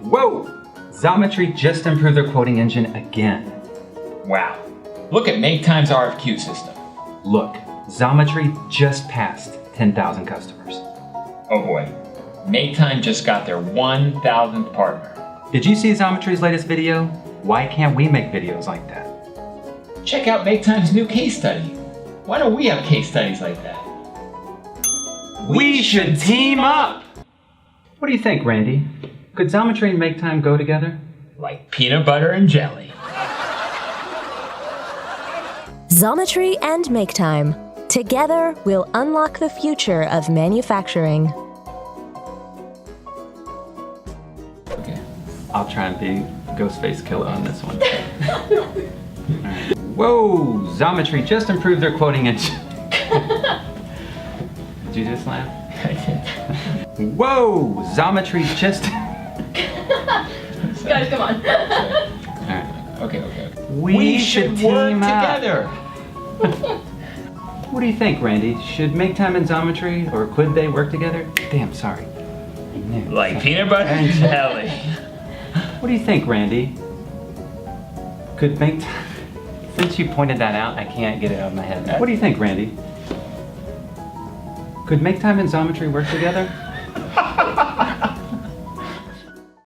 Whoa! Xometry just improved their quoting engine again. Wow. Look at MakeTime's RFQ system. Look, Xometry just passed 10,000 customers. Oh boy. MakeTime just got their 1,000th partner. Did you see Xometry's latest video? Why can't we make videos like that? Check out MakeTime's new case study. Why don't we have case studies like that? We should team up! What do you think, Randy? Could Xometry and MakeTime go together? Like peanut butter and jelly. Xometry and MakeTime. Together, we'll unlock the future of manufacturing. Okay, I'll try and be Ghostface Killer on this one. Right. Whoa! Xometry just improved their quoting engine. Did you just laugh? I did. Whoa! Xometry just... Guys, come on. Alright. Okay. We should work team up. together. What do you think, Randy? Should MakeTime and Xometry, or could they work together? Damn, sorry. Like peanut butter and jelly. What do you think, Randy? Could MakeTime... Since you pointed that out, I can't get it out of my head. What do you think, Randy? Could MakeTime and Xometry work together?